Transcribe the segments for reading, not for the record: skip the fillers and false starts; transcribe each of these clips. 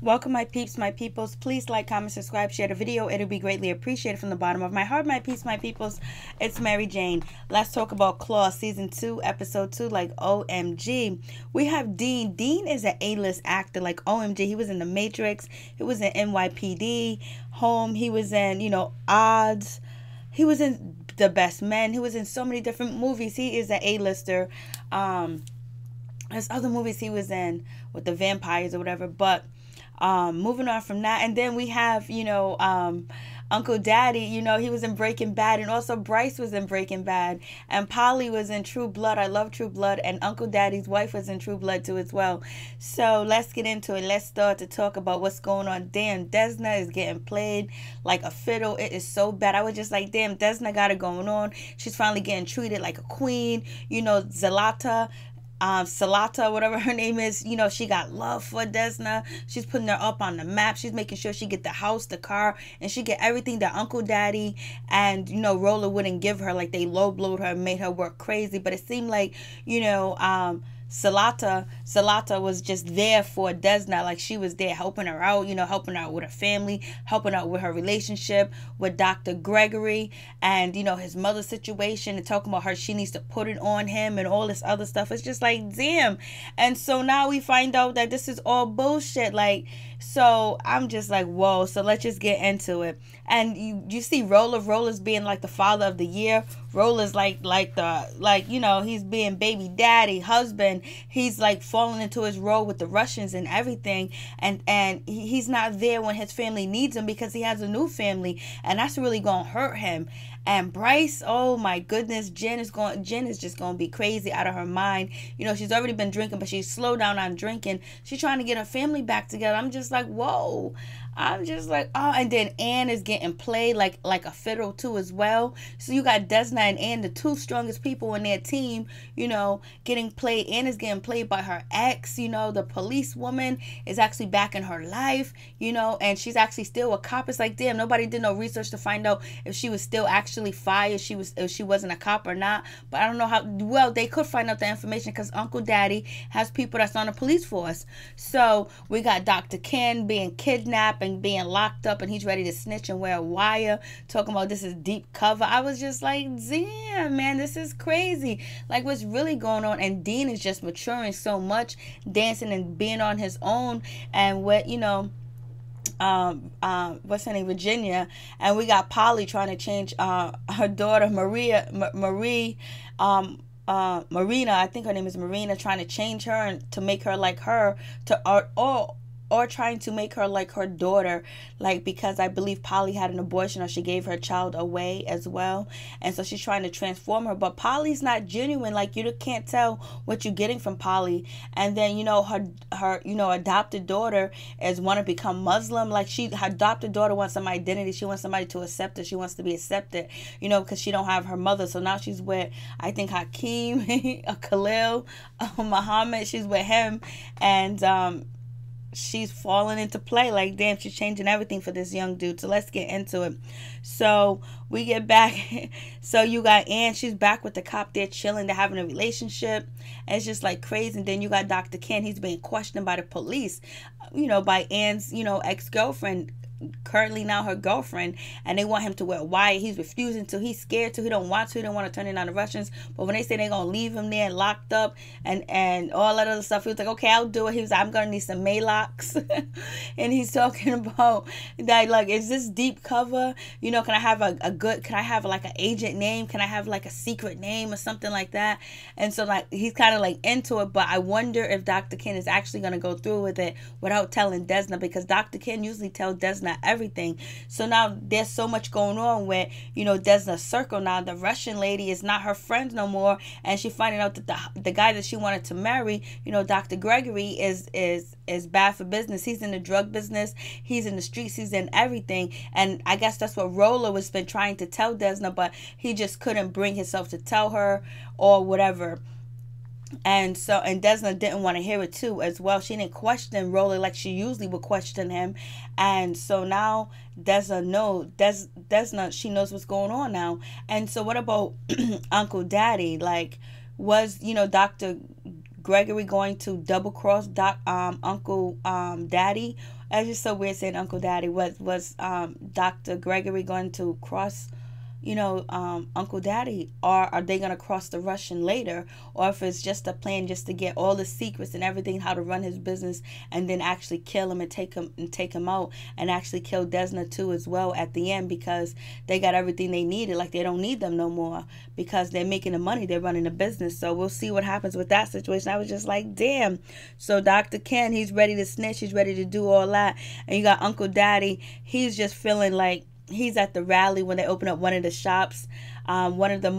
Welcome, my peeps, my peoples. Please like, comment, subscribe, share the video. It'll be greatly appreciated from the bottom of my heart, my peeps, my peoples. It's Mary Jane. Let's talk about Claw Season 2, Episode 2, like OMG. We have Dean. Dean is an A-list actor, like OMG. He was in The Matrix. He was in NYPD, Home. He was in, Odds. He was in The Best Men. He was in so many different movies. He is an A-lister. There's other movies he was in with the vampires or whatever, but moving on from that, and then we have Uncle Daddy. He was in Breaking Bad, and also Bryce was in Breaking Bad, and Polly was in True Blood. I love True Blood, and Uncle Daddy's wife was in True Blood too as well. So let's get into it. Let's start to talk about what's going on. Damn, Desna is getting played like a fiddle. It is so bad. I was just like, damn, Desna got it going on. She's finally getting treated like a queen. Zlata, whatever her name is, she got love for Desna. She's putting her up on the map. She's making sure she get the house, the car, and she get everything that Uncle Daddy and Roller wouldn't give her. Like, they low blowed her and made her work crazy. But it seemed like Zlata was just there for Desna. Like, she was there helping her out, helping her out with her family, helping out with her relationship with Dr. Gregory, and his mother's situation, and talking about her, she needs to put it on him and all this other stuff. It's just like, damn. And so now we find out that this is all bullshit. Like, so I'm just like, whoa. So let's just get into it. And you see Roller's being like the father of the year. Roller's he's being baby daddy, husband. He's like falling into his role with the Russians and everything. And he's not there when his family needs him because he has a new family. And that's really going to hurt him. And Bryce, oh my goodness, Jen is just going to be crazy out of her mind. She's already been drinking, but she's slowed down on drinking. She's trying to get her family back together. I'm just like, whoa. I'm just like, oh. And then Anne is getting played like a fiddle too as well. So you got Desna and Anne, the two strongest people in their team, getting played. Anne is getting played by her ex. The police woman is actually back in her life, and she's actually still a cop. It's like, damn, nobody did no research to find out if she was still actually fired, if she wasn't a cop or not. But I don't know how well they could find out the information, because Uncle Daddy has people that's on the police force. So we got Dr. Ken being kidnapped and being locked up, and he's ready to snitch and wear a wire, talking about this is deep cover. I was just like, damn, man, this is crazy. Like, what's really going on? And Dean is just maturing so much, dancing and being on his own, and what's her name, Virginia, and we got Polly trying to change her daughter Marina, I think her name is Marina, trying to change her and to make her like her, or trying to make her like her daughter, like, because I believe Polly had an abortion, or she gave her child away as well, and so she's trying to transform her. But Polly's not genuine. Like, you can't tell what you're getting from Polly. And then her adopted daughter want to become Muslim. Like, her adopted daughter wants some identity. She wants somebody to accept her. She wants to be accepted, because she don't have her mother. So now she's with, I think, Hakeem, Khalil, Muhammad. She's with him, and she's falling into play. Like, damn, she's changing everything for this young dude. So let's get into it. So we get back. So you got Anne. She's back with the cop. They're chilling. They're having a relationship. And it's just like crazy. And then you got Dr. Ken. He's being questioned by the police, by Anne's, ex-girlfriend, currently now her girlfriend, and they want him to wear a wire. He's refusing to. He's scared to. He don't want to. He don't want to turn in on the Russians. But when they say they're gonna leave him there locked up and all that other stuff, he was like, okay, I'll do it. He was like, I'm gonna need some Maylocks. And he's talking about that, like, is this deep cover? Can I have can I have like an agent name? Can I have like a secret name or something like that? And so, like, he's kind of like into it. But I wonder if Dr. Ken is actually gonna go through with it without telling Desna, because Dr. Ken usually tells Desna everything. So now there's so much going on where Desna's circle now. The Russian lady is not her friend no more, and she finding out that the guy that she wanted to marry, Dr. Gregory, is bad for business. He's in the drug business. He's in the streets. He's in everything. And I guess that's what Roller was been trying to tell Desna, but he just couldn't bring himself to tell her or whatever. And Desna didn't want to hear it too as well. She didn't question Roller like she usually would question him. And so now Desna, she knows what's going on now. And so what about Uncle Daddy? Like, was, Dr. Gregory going to double cross Uncle Daddy. That's just so weird saying Uncle Daddy. Was Dr. Gregory going to cross, Uncle Daddy, or are they gonna cross the Russian later, or if it's just a plan just to get all the secrets and everything, how to run his business, and then actually kill him and take him out, and actually kill Desna too as well at the end, because they got everything they needed. Like, they don't need them no more because they're making the money, they're running the business. So we'll see what happens with that situation. I was just like, damn. So Dr. Ken, he's ready to snitch, he's ready to do all that, and you got Uncle Daddy, he's just feeling like he's at the rally when they open up one of the shops, one of the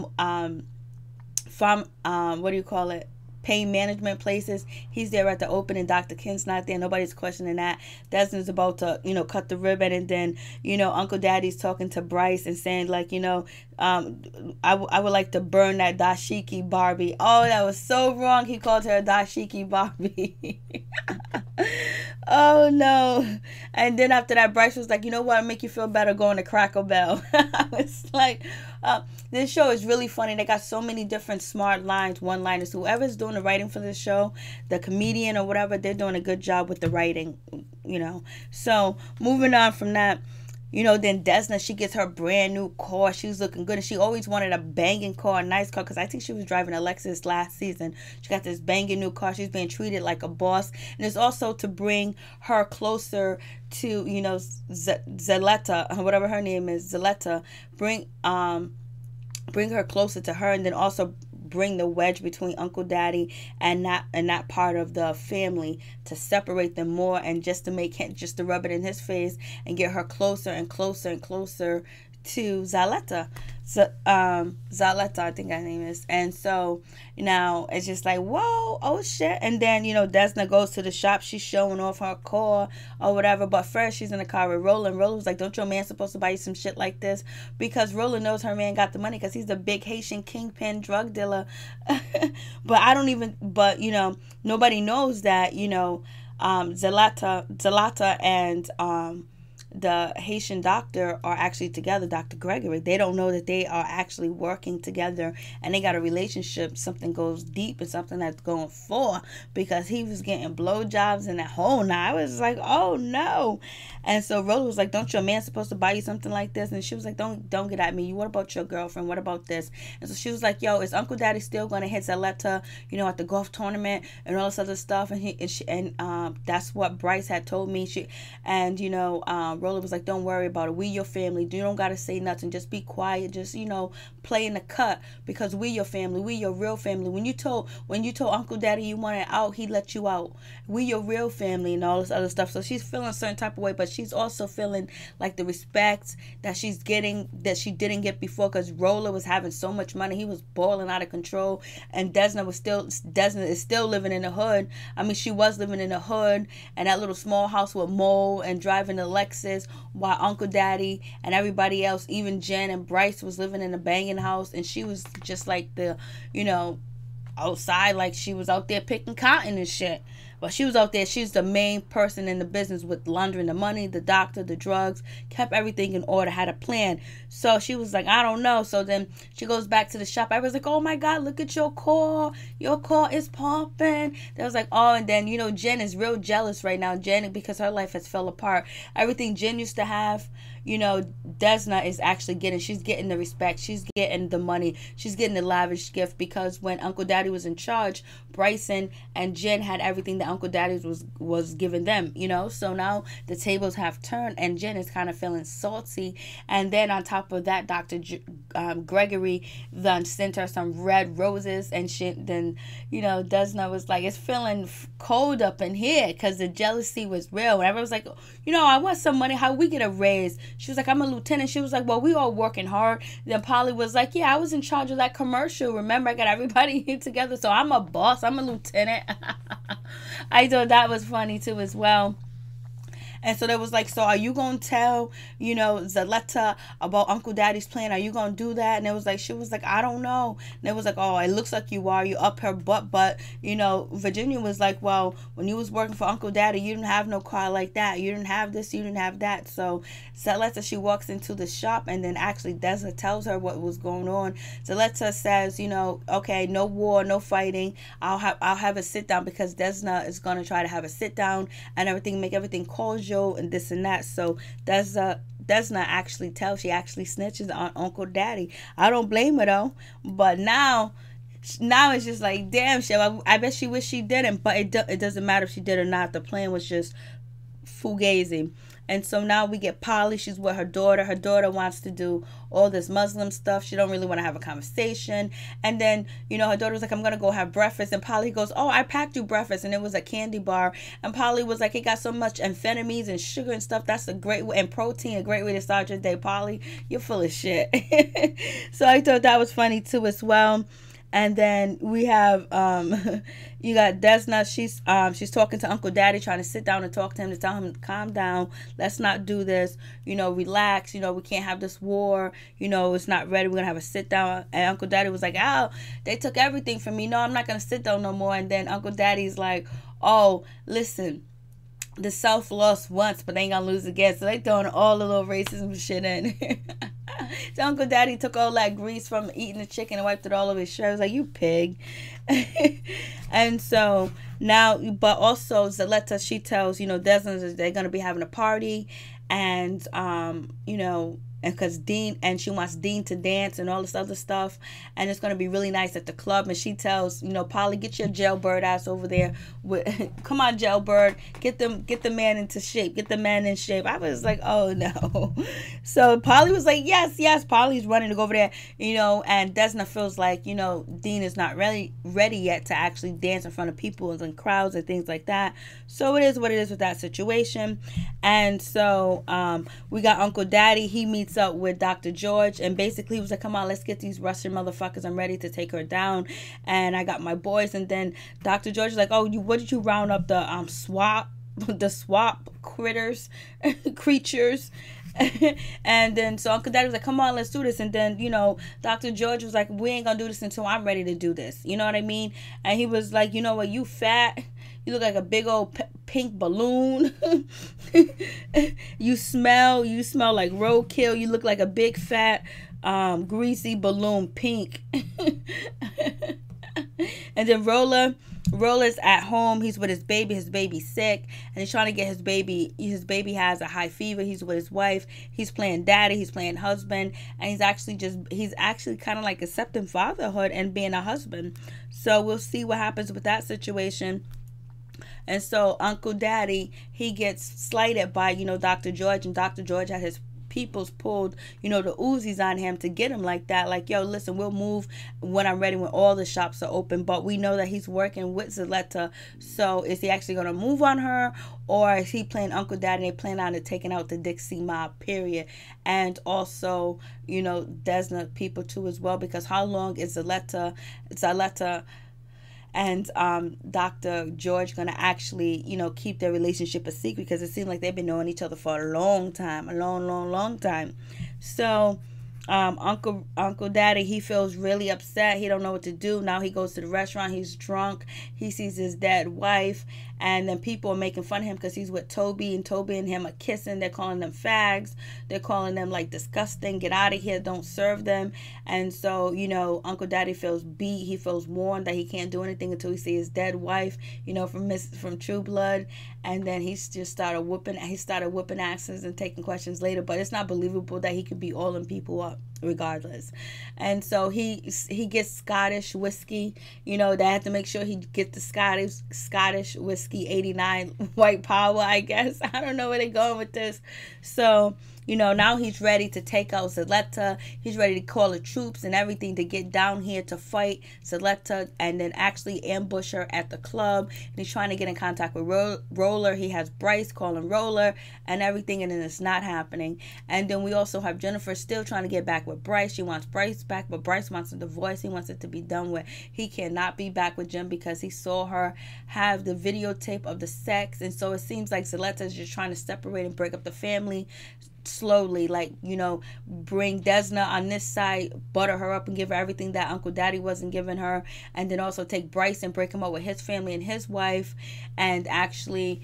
what do you call it, pain management places. He's there at the opening. Dr. Ken's not there. Nobody's questioning that. Desna's about to, cut the ribbon, and then, Uncle Daddy's talking to Bryce and saying, like, I would like to burn that dashiki Barbie. Oh, that was so wrong. He called her a dashiki Barbie. Oh no. And then after that, Bryce was like, you know what, I'll make you feel better going to Cracker Bell. I was like, this show is really funny. They got so many different smart lines, one-liners. Whoever's doing the writing for this show, the comedian or whatever, they're doing a good job with the writing, So moving on from that, then Desna, she gets her brand new car. She's looking good, and she always wanted a banging car, a nice car, because I think she was driving a Lexus last season. She got this banging new car. She's being treated like a boss, and it's also to bring her closer to, Zlata, whatever her name is, Zlata. Bring her closer to her, and then also bring the wedge between Uncle Daddy and that part of the family, to separate them more, and just to make him, just to rub it in his face and get her closer and closer and closer to Zlata. So Zlata, I think her name is. And so now it's just like, whoa, oh shit. And then, Desna goes to the shop. She's showing off her car or whatever. But first, she's in the car with Roland. Roland was like, don't your man supposed to buy you some shit like this? Because Roland knows her man got the money, because he's the big Haitian kingpin drug dealer. But nobody knows that, Zlata and the Haitian doctor are actually together, Dr. Gregory. They don't know that they are actually working together, and they got a relationship. Something goes deep, and something that's going for, because he was getting blowjobs and that whole night. I was like, oh no. And so Roland was like, don't your man supposed to buy you something like this? And she was like, don't get at me. What about your girlfriend? What about this? And so she was like, yo, is Uncle Daddy still going to hit Zlata, at the golf tournament and all this other stuff? And that's what Bryce had told me. Roland was like, don't worry about it. We your family. You don't got to say nothing. Just be quiet. Just, play in the cut, because we your family. We your real family. When you told Uncle Daddy you wanted out, he let you out. We your real family and all this other stuff. So she's feeling a certain type of way, but she's also feeling like the respect that she's getting that she didn't get before, because Roland was having so much money. He was balling out of control, and Desna is still living in the hood. I mean, she was living in the hood and that little small house with Mo, and driving the Lexus, while Uncle Daddy and everybody else, even Jen and Bryce, was living in a banging house, and she was just like the, outside, like she was out there picking cotton and shit. But she was out there, she's the main person in the business with laundering the money, the doctor, the drugs, kept everything in order, had a plan. So she was like, I don't know. So then she goes back to the shop. I was like, oh my God, look at your car. Your car is pumping. They was like, oh, and then, Jen is real jealous right now. Jen, because her life has fell apart. Everything Jen used to have, Desna is actually she's getting the respect. She's getting the money. She's getting the lavish gift, because when Uncle Daddy was in charge, Bryson and Jen had everything that Uncle Daddy was giving them, So now the tables have turned, and Jen is kind of feeling salty. And then on top of that, Dr. Gregory then sent her some red roses and shit. Then, Desna was like, it's feeling cold up in here, because the jealousy was real. And everyone was like, I want some money. How we get a raise? She was like, I'm a lieutenant. She was like, well, we all working hard. Then Polly was like, yeah, I was in charge of that commercial. Remember, I got everybody here together. So I'm a boss. I'm a lieutenant. I thought that was funny too as well. And so they was like, so are you gonna tell, you know, Zlata about Uncle Daddy's plan? Are you gonna do that? And it was like, she was like, I don't know. And it was like, oh, it looks like you are. You up her butt. But, you know, Virginia was like, well, when you was working for Uncle Daddy, you didn't have no car like that. You didn't have this, you didn't have that. So Zlata, she walks into the shop, and then actually Desna tells her what was going on. Zlata says, you know, okay, no war, no fighting. I'll have a sit down, because Desna is gonna try to have a sit down and everything, make everything cordial and this and that. So Desna actually tells, she actually snitches on Uncle Daddy. I don't blame her though, but now it's just like, damn, shit, I bet she wish she didn't, but it doesn't matter if she did or not. The plan was just fugazi. And so now we get Polly. She's with her daughter. Her daughter wants to do all this Muslim stuff. She don't really want to have a conversation. And then, you know, her daughter was like, I'm going to go have breakfast. And Polly goes, oh, I packed you breakfast. And it was a candy bar. And Polly was like, it got so much amphetamines and sugar and stuff. That's a great way, and protein, a great way to start your day. Polly, you're full of shit. So I thought that was funny too as well. And then we have you got Desna. She's talking to Uncle Daddy, trying to sit down and talk to him, to tell him, calm down, let's not do this, you know, relax, you know, we can't have this war, you know, it's not ready, we're gonna have a sit down. And Uncle Daddy was like, oh, they took everything from me, no, I'm not gonna sit down no more. And then Uncle Daddy's like, oh, listen, the South lost once, but they ain't gonna lose again. So they throwing all the little racism shit in. So Uncle Daddy took all that grease from eating the chicken and wiped it all over his shirt. I was like, you pig. And so now, but also Zlata, she tells, you know, Desna that they're gonna be having a party, and you know, and because Dean, and she wants Dean to dance and all this other stuff, and it's going to be really nice at the club. And she tells, you know, Polly, get your jailbird ass over there come on, jailbird, get the man into shape, get the man in shape. I was like, oh no. So Polly was like, yes, Polly's running to go over there, you know. And Desna feels like, you know, Dean is not ready yet to actually dance in front of people and crowds and things like that. So it is what it is with that situation. And so we got Uncle Daddy. He meets up with Dr. George, and basically he was like, come on, let's get these Russian motherfuckers, I'm ready to take her down, and I got my boys. And then Dr. George is like, oh, what did you round up the swap creatures? And then so Uncle Daddy was like, come on, let's do this. And then, you know, Dr. George was like, we ain't gonna do this until I'm ready to do this, you know what I mean? And he was like, you know what, you fat, you look like a big old pink balloon. You smell like roadkill. You look like a big fat greasy balloon, pink. And then Roller's at home. He's with his baby. His baby's sick, and he's trying to get his baby. His baby has a high fever. He's with his wife. He's playing daddy. He's playing husband, and he's actually kind of like accepting fatherhood and being a husband. So we'll see what happens with that situation. And so Uncle Daddy, he gets slighted by, you know, Dr. George, and Dr. George had his peoples pulled, you know, the Uzis on him to get him like that. Like, yo, listen, we'll move when I'm ready, when all the shops are open. But we know that he's working with Zlata. So is he actually going to move on her, or is he playing Uncle Daddy and they plan on taking out the Dixie mob, period? And also, you know, Desna people too as well, because how long is Zlata and Dr. George gonna actually, you know, keep their relationship a secret? Because it seems like they've been knowing each other for a long time, a long time. So Uncle Daddy, he feels really upset. He don't know what to do. Now he goes to the restaurant. He's drunk. He sees his dead wife, and then people are making fun of him because he's with Toby, and Toby and him are kissing. They're calling them fags. They're calling them like disgusting. Get out of here. Don't serve them. And so, you know, Uncle Daddy feels beat. He feels warned that he can't do anything until he sees his dead wife, you know, from True Blood. And then he just started whooping asses and taking questions later. But it's not believable that he could beat all them people up regardless. And so he gets Scottish whiskey. You know, they have to make sure he get the Scottish whiskey 89 white power, I guess. I don't know where they're going with this. So now he's ready to take out Zlata. He's ready to call the troops and everything to get down here to fight Zlata and then actually ambush her at the club. And he's trying to get in contact with Roller. He has Bryce calling Roller and everything, and then it's not happening. And then we also have Jennifer still trying to get back with Bryce. She wants Bryce back, but Bryce wants a divorce. He wants it to be done with. He cannot be back with Jen because he saw her have the videotape of the sex. And so it seems like Zlata is just trying to separate and break up the family slowly, like, bring Desna on this side, butter her up and give her everything that Uncle Daddy wasn't giving her, and then also take Bryce and break him up with his family and his wife, and actually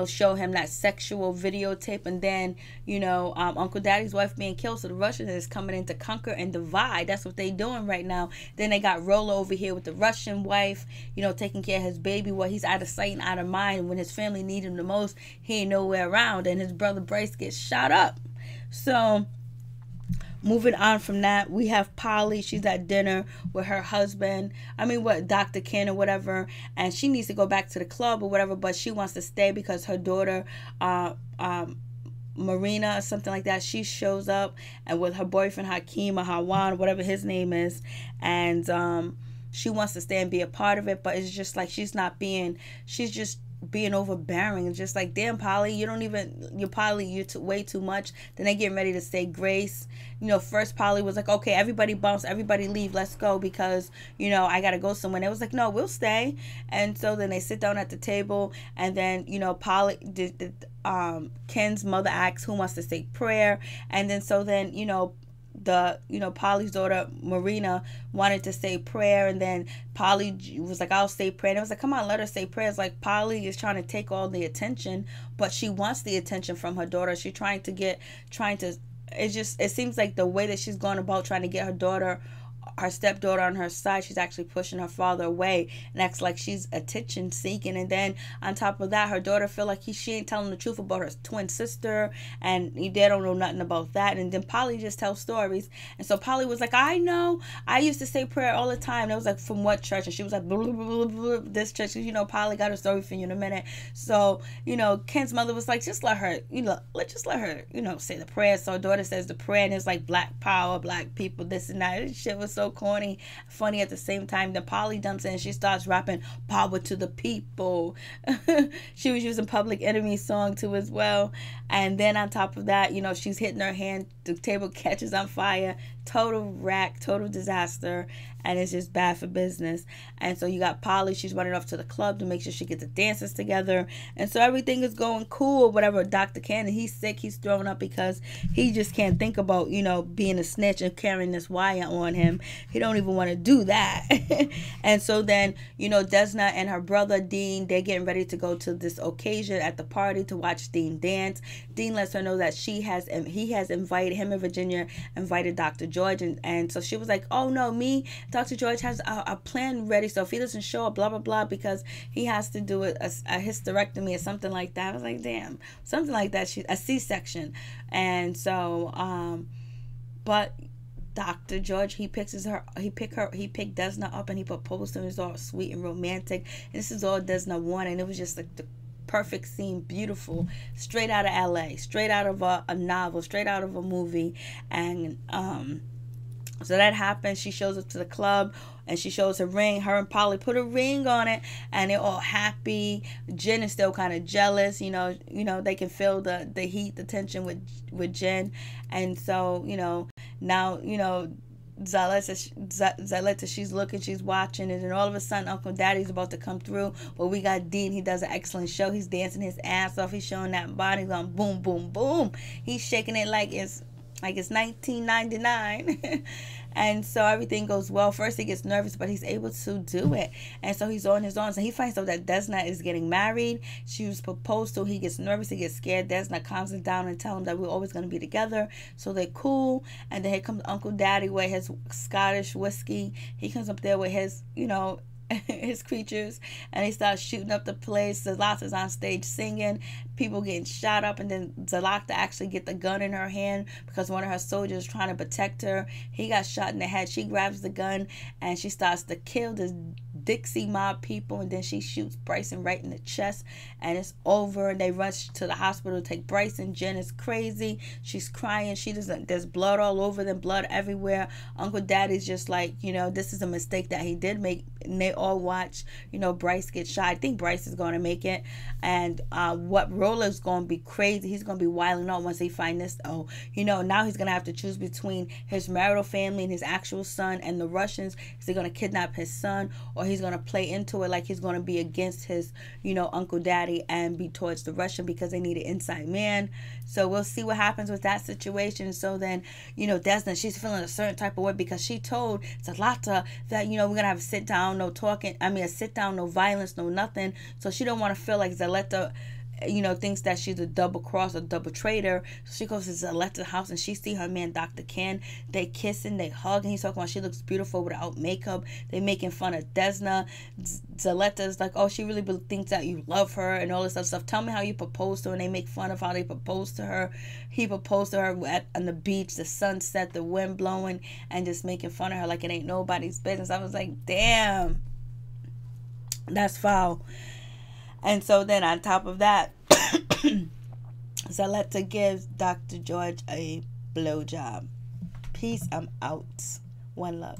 show him that sexual videotape, and then Uncle Daddy's wife being killed. So the Russians is coming in to conquer and divide. That's what they doing right now. Then they got Rolo over here with the Russian wife, taking care of his baby while he's out of sight and out of mind. When his family need him the most, he ain't nowhere around, and his brother Bryce gets shot up. So moving on from that, we have Polly. She's at dinner with her husband. Dr. Ken or whatever. And she needs to go back to the club or whatever, but she wants to stay because her daughter, Marina or something like that, she shows up and with her boyfriend Hakeem or Hawan, whatever his name is. And she wants to stay and be a part of it, but it's just like she's just being overbearing. It's just like, damn, Polly, you're way too much. Then they getting ready to say grace. First Polly was like, okay, everybody bounce, everybody leave, let's go, because I gotta go somewhere. And it was like, no, we'll stay. And so then they sit down at the table, and then Polly Ken's mother asks who wants to say prayer, and then Polly's daughter Marina wanted to say prayer, and then Polly was like, I'll say prayer. And it was like, come on, let her say prayer. It's like Polly is trying to take all the attention, but she wants the attention from her daughter. She's it seems like the way that she's going about trying to get her stepdaughter on her side, she's actually pushing her father away and acts like she's attention seeking. And then on top of that, her daughter feel like she ain't telling the truth about her twin sister, and they don't know nothing about that. And then Polly just tells stories. And so Polly was like, I know, I used to say prayer all the time. And it was like, from what church? And she was like, blah, blah, blah, blah, this church. Polly got a story for you in a minute. So Ken's mother was like, just let her say the prayer. So her daughter says the prayer, and it's like black power, black people, this and that. This shit was so corny, funny at the same time. Then Polly dumps in and she starts rapping power to the people. She was using Public Enemy song too as well. And then on top of that, she's hitting her hand, the table catches on fire, total wreck, total disaster, and it's just bad for business. And so you got Polly, she's running off to the club to make sure she gets the dancers together, and so everything is going cool, whatever. Dr. Ken, he's sick, he's throwing up because he just can't think about being a snitch and carrying this wire on him. He don't even want to do that. And so then Desna and her brother Dean, they're getting ready to go to this occasion at the party to watch Dean dance. Dean lets her know that he has invited him and Virginia invited Dr. George, and so she was like, oh no, Dr. George has a plan ready, so if he doesn't show up, blah blah blah, because he has to do a hysterectomy or something like that. I was like, damn, something like that, a C-section. And so but Dr. George, he picked Desna up and he proposed to her. It was all sweet and romantic, and this is all Desna wanted, and it was just like the perfect scene, beautiful, straight out of LA, straight out of a novel, straight out of a movie. And so that happens. She shows up to the club and she shows her ring. Her and Polly put a ring on it, and they're all happy. Jen is still kind of jealous. They can feel the heat, the tension with Jen. And so now Zlata, she's looking, she's watching, and then all of a sudden Uncle Daddy's about to come through. But we got Dean. He does an excellent show. He's dancing his ass off. He's showing that body, going boom, boom, boom. He's shaking it like it's 1999. And so everything goes well. First he gets nervous, but he's able to do it. And so he's on his own. So he finds out that Desna is getting married. She was proposed to. He gets nervous. He gets scared. Desna calms him down and tells him that we're always going to be together. So they're cool. And then here comes Uncle Daddy with his Scottish whiskey. He comes up there with his, his creatures, and they start shooting up the place. Zlata's on stage singing, people getting shot up, and then Zlata actually get the gun in her hand because one of her soldiers is trying to protect her. He got shot in the head. She grabs the gun and she starts to kill this Dixie mob people, and then she shoots Bryson right in the chest, and it's over. And they rush to the hospital to take Bryson. Jen is crazy. She's crying. She doesn't. There's blood all over them, blood everywhere. Uncle Daddy's just like, you know, this is a mistake that he did make. And they all watch, you know, Bryce get shot. I think Bryce is going to make it. And what Roller's going to be crazy. He's going to be wilding out once they find this. Oh, you know, now he's going to have to choose between his marital family and his actual son and the Russians. Is he going to kidnap his son, or he's going to play into it like he's going to be against his, you know, Uncle Daddy and be towards the Russian because they need an inside man. So we'll see what happens with that situation. So then, you know, Desna, she's feeling a certain type of way because she told Zlata that, you know, we're going to have a sit down, no talking. I mean, a sit down, no violence, no nothing. So she don't want to feel like Zlata, you know, thinks that she's a double cross, a double traitor. So she goes to Zlata's house and she see her man Dr. Ken. They kissing, they hugging. He's talking about she looks beautiful without makeup. They making fun of Desna. Zlata's like, oh, she really thinks that you love her and all this other stuff. Tell me how you proposed to her. And they make fun of how they proposed to her. He proposed to her on the beach, the sunset, the wind blowing, and just making fun of her like it ain't nobody's business. I was like, damn, that's foul. And so then on top of that, Zlata gives Dr. George a blowjob. Peace. I'm out. One love.